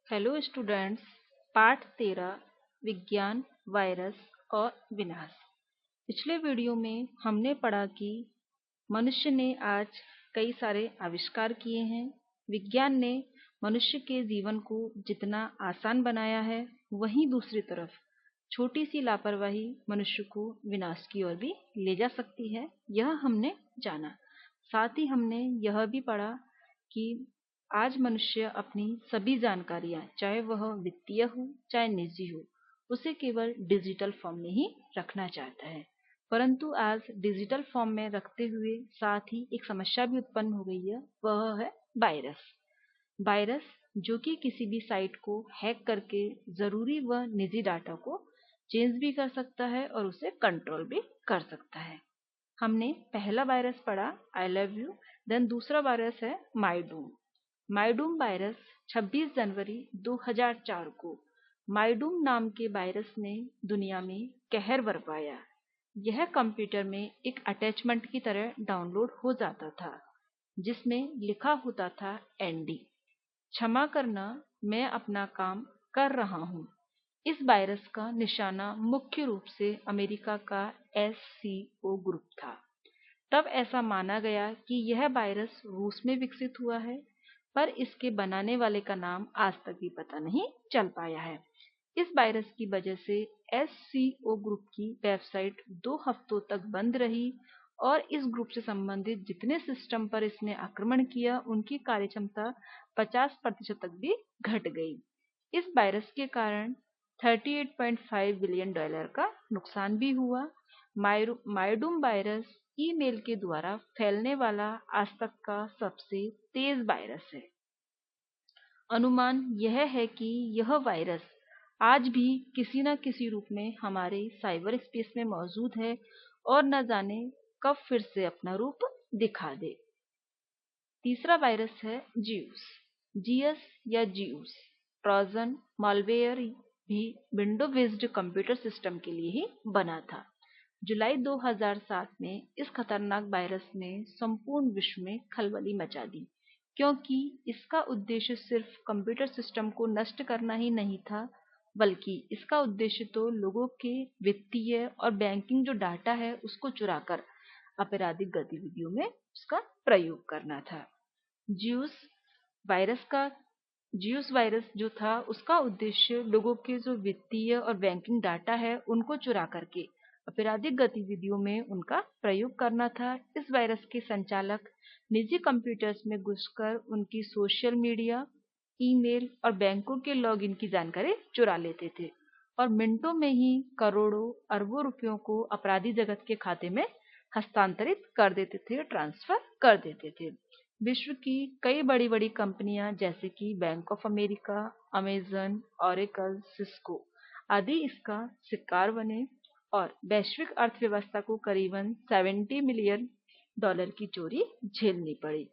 Hello students. पाठ 13 विज्ञान, virus और विनाश। पिछले वीडियो में हमने पढ़ा कि मनुष्य ने आज कई सारे आविष्कार किए हैं। विज्ञान ने मनुष्य के जीवन को जितना आसान बनाया है, वहीं दूसरी तरफ छोटी सी लापरवाही मनुष्य को विनाश की ओर भी ले जा सकती है, यह हमने जाना। साथ ही हमने यह भी पढ़ा कि आज मनुष्य अपनी सभी जानकारियां, चाहे वह वित्तीय हो चाहे निजी हो, उसे केवल डिजिटल फॉर्म में ही रखना चाहता है। परंतु आज डिजिटल फॉर्म में रखते हुए साथ ही एक समस्या भी उत्पन्न हो गई है, वह है वायरस। वायरस जो कि किसी भी साइट को हैक करके जरूरी व निजी डाटा को चेंज भी कर सकता है और उसे कंट्रोल भी कर सकता है। हमने पहला वायरस पढ़ा आई लव यू, देन दूसरा वायरस है माइडूम। माइडूम वायरस 26 जनवरी 2004 को माइडूम नाम के वायरस ने दुनिया में कहर बरपाया। यह कंप्यूटर में एक अटैचमेंट की तरह डाउनलोड हो जाता था, जिसमें लिखा होता था एनडी, क्षमा करना, मैं अपना काम कर रहा हूँ। इस वायरस का निशाना मुख्य रूप से अमेरिका का एससीओ ग्रुप था। तब ऐसा माना गया कि यह वायरस रूस में विकसित हुआ है, पर इसके बनाने वाले का नाम आज तक भी पता नहीं चल पाया है। इस वायरस की वजह से एससीओ ग्रुप की वेबसाइट 2 हफ्तों तक बंद रही और इस ग्रुप से संबंधित जितने सिस्टम पर इसने आक्रमण किया, उनकी कार्यक्षमता 50% तक भी घट गई। इस वायरस के कारण $38.5 बिलियन का नुकसान भी हुआ। माइडूम वायरस ईमेल के द्वारा फैलने वाला आज तक का सबसे तेज वायरस है। अनुमान यह है कि यह वायरस आज भी किसी न किसी रूप में हमारे साइबर स्पेस में मौजूद है और न जाने कब फिर से अपना रूप दिखा दे। तीसरा वायरस है जीउस, जीएस या जीउस। ट्रोजन मालवेयर भी विंडो बेस्ड कंप्यूटर सिस्टम के लिए ही बना था। जुलाई 2007 में इस खतरनाक वायरस ने संपूर्ण विश्व में खलबली मचा दी, क्योंकि इसका उद्देश्य सिर्फ कंप्यूटर सिस्टम को नष्ट करना ही नहीं था, बल्कि इसका उद्देश्य तो लोगों के वित्तीय और बैंकिंग जो डाटा है उसको चुराकर आपराधिक गतिविधियों में उसका प्रयोग करना था। ज्यूस वायरस का ज्यूस वायरस जो था, उसका उद्देश्य लोगों के जो वित्तीय और बैंकिंग डाटा है उनको चुरा करके आपराधिक गतिविधियों में उनका प्रयोग करना था। इस वायरस के संचालक निजी कंप्यूटर्स में घुसकर उनकी सोशल मीडिया, ईमेल और बैंकों के लॉगिन की जानकारी चुरा लेते थे और मिनटों में ही करोड़ों अरबों रुपयों को अपराधी जगत के खाते में हस्तांतरित कर देते थे, ट्रांसफर कर देते थे। विश्व की कई बड़ी बड़ी कंपनियां जैसे कि bank of America, Amazon, Oracle, Cisco आदि इसका शिकार बने और वैश्विक अर्थव्यवस्था को करीबन $70 मिलियन की चोरी झेलनी पड़ी।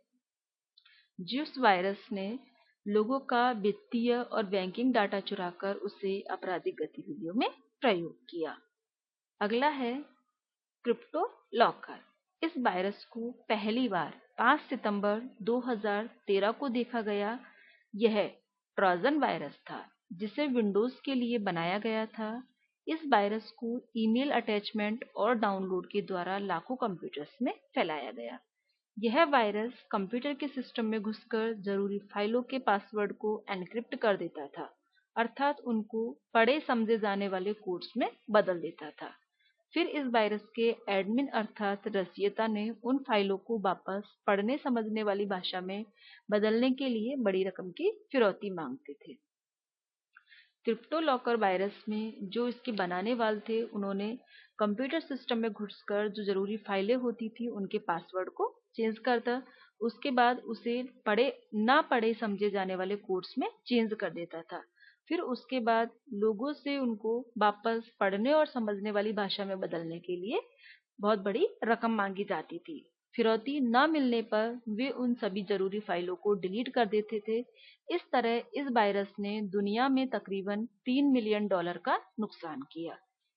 ज्यूस वायरस ने लोगों का वित्तीय और बैंकिंग डाटा चुराकर उसे आपराधिक गतिविधियों में प्रयोग किया। अगला है क्रिप्टो लॉकर। इस वायरस को पहली बार 5 सितंबर 2013 को देखा गया। यह ट्रोजन वायरस था जिसे विंडोज के लिए बनाया गया था। इस वायरस को ईमेल अटैचमेंट और डाउनलोड के द्वारा लाखों कंप्यूटर्स में फैलाया गया। यह वायरस कंप्यूटर के सिस्टम में घुसकर जरूरी फाइलों के पासवर्ड को एन्क्रिप्ट कर देता था, अर्थात उनको पढ़े समझे जाने वाले कोड्स में बदल देता था। फिर इस वायरस के एडमिन अर्थात रचयिता ने उन फाइलों को वापस पढ़ने समझने वाली भाषा में बदलने के लिए बड़ी रकम की फिरौती मांगते थे। क्रिप्टो लॉकर वायरस में जो इसके बनाने वाले थे, उन्होंने कंप्यूटर सिस्टम में घुसकर जो जरूरी फाइलें होती थी उनके पासवर्ड को चेंज करता, उसके बाद उसे ना पढ़े समझे जाने वाले कोड्स में चेंज कर देता था। फिर उसके बाद लोगों से उनको वापस पढ़ने और समझने वाली भाषा में बदलने के लिए बहुत बड़ी रकम मांगी जाती थी। फिरौती न मिलने पर वे उन सभी जरूरी फाइलों को डिलीट कर देते थे। इस तरह इस वायरस ने दुनिया में तकरीबन $3 मिलियन का नुकसान किया।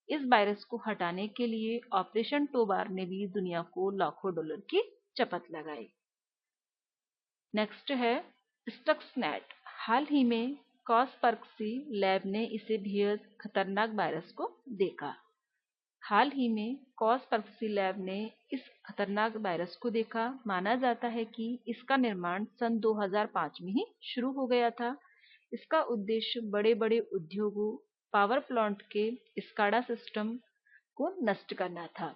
इस वायरस को हटाने के लिए ऑपरेशन टोबार ने भी दुनिया को लाखों डॉलर की चपत लगाई। नेक्स्ट है स्टक्सनेट। हाल ही में कास्परस्की लैब ने इसे बेहद खतरनाक वायरस को देखा। हाल ही में कास्परस्की लैब ने इस खतरनाक वायरस को देखा। माना जाता है कि इसका निर्माण सन 2005 में ही शुरू हो गया था। इसका उद्देश्य बड़े बड़े उद्योगों, पावर प्लांट के स्काडा सिस्टम को नष्ट करना था।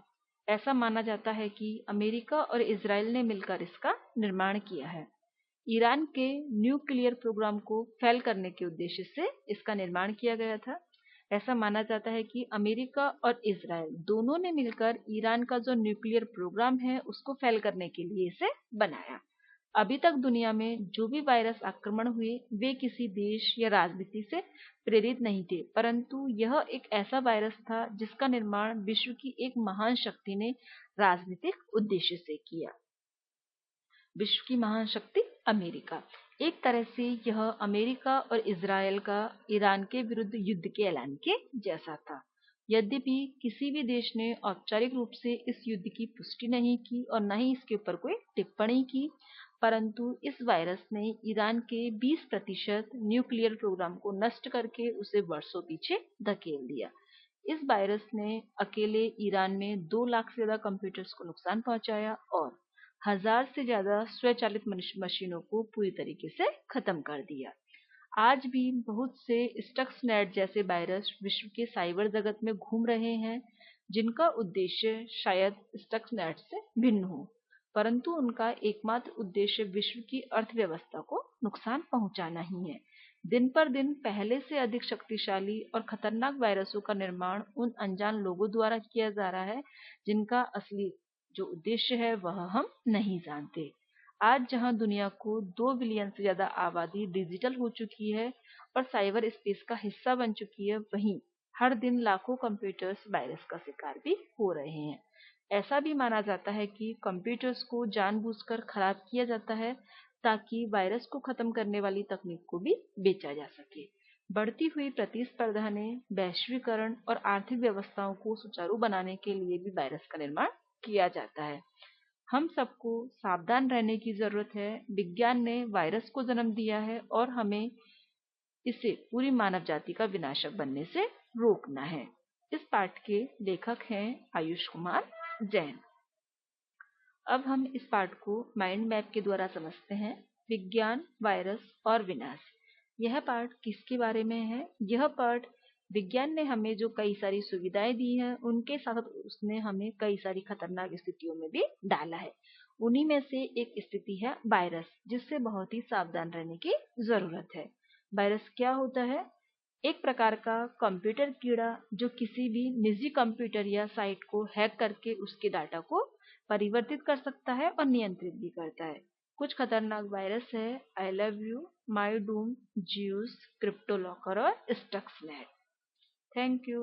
ऐसा माना जाता है कि अमेरिका और इजराइल ने मिलकर इसका निर्माण किया है। ईरान के न्यूक्लियर प्रोग्राम को फेल करने के उद्देश्य से इसका निर्माण किया गया था। ऐसा माना जाता है कि अमेरिका और इजराइल दोनों ने मिलकर ईरान का जो न्यूक्लियर प्रोग्राम है उसको फेल करने के लिए इसे बनाया। अभी तक दुनिया में जो भी वायरस आक्रमण हुए वे किसी देश या राजनीति से प्रेरित नहीं थे, परंतु यह एक ऐसा वायरस था जिसका निर्माण विश्व की एक महान शक्ति ने राजनीतिक उद्देश्य से किया। विश्व की महान शक्ति अमेरिका। एक तरह से यह अमेरिका और इजराइल का ईरान के विरुद्ध युद्ध के ऐलान के जैसा था। यद्यपि किसी भी देश ने औपचारिक रूप से इस युद्ध की पुष्टि नहीं की और न ही इसके ऊपर कोई टिप्पणी की, परंतु इस वायरस ने ईरान के 20% न्यूक्लियर प्रोग्राम को नष्ट करके उसे वर्षों पीछे धकेल दिया। इस वायरस ने अकेले ईरान में 2 लाख से ज्यादा कंप्यूटर्स को नुकसान पहुंचाया और 1000 से ज्यादा स्वचालित मशीनों को पूरी तरीके से खत्म कर दिया। आज भी बहुत से स्टक्सनेट जैसे वायरस विश्व के साइबर जगत में घूम रहे हैं, जिनका उद्देश्य शायद स्टक्सनेट से भिन्न हो, परंतु उनका एकमात्र उद्देश्य विश्व की अर्थव्यवस्था को नुकसान पहुंचाना ही है। दिन पर दिन पहले से अधिक शक्तिशाली और खतरनाक वायरसों का निर्माण उन अनजान लोगों द्वारा किया जा रहा है, जिनका असली जो उद्देश्य है वह हम नहीं जानते। आज जहां दुनिया को 2 बिलियन से ज्यादा आबादी डिजिटल हो चुकी है और साइबर स्पेस का हिस्सा बन चुकी है, वहीं हर दिन लाखों कंप्यूटर्स वायरस का शिकार भी हो रहे हैं। ऐसा भी माना जाता है कि कंप्यूटर्स को जानबूझकर खराब किया जाता है ताकि वायरस को खत्म करने वाली तकनीक को भी बेचा जा सके। बढ़ती हुई प्रतिस्पर्धा ने वैश्वीकरण और आर्थिक व्यवस्थाओं को सुचारू बनाने के लिए भी वायरस का निर्माण किया जाता है। हम सबको सावधान रहने की जरूरत है। विज्ञान ने वायरस को जन्म दिया है और हमें इसे पूरी मानव जाति का विनाशक बनने से रोकना है। इस पाठ के लेखक हैं आयुष कुमार जैन। अब हम इस पाठ को माइंड मैप के द्वारा समझते हैं। विज्ञान, वायरस और विनाश। यह पाठ किसके बारे में है? यह पाठ विज्ञान ने हमें जो कई सारी सुविधाएं दी हैं, उनके साथ उसने हमें कई सारी खतरनाक स्थितियों में भी डाला है। उन्हीं में से एक स्थिति है वायरस, जिससे बहुत ही सावधान रहने की जरूरत है। वायरस क्या होता है? एक प्रकार का कंप्यूटर कीड़ा जो किसी भी निजी कंप्यूटर या साइट को हैक करके उसके डाटा को परिवर्तित कर सकता है और नियंत्रित भी करता है। कुछ खतरनाक वायरस है I love you, MyDoom, Zeus, CryptoLocker और स्टक्सनेट। Thank you.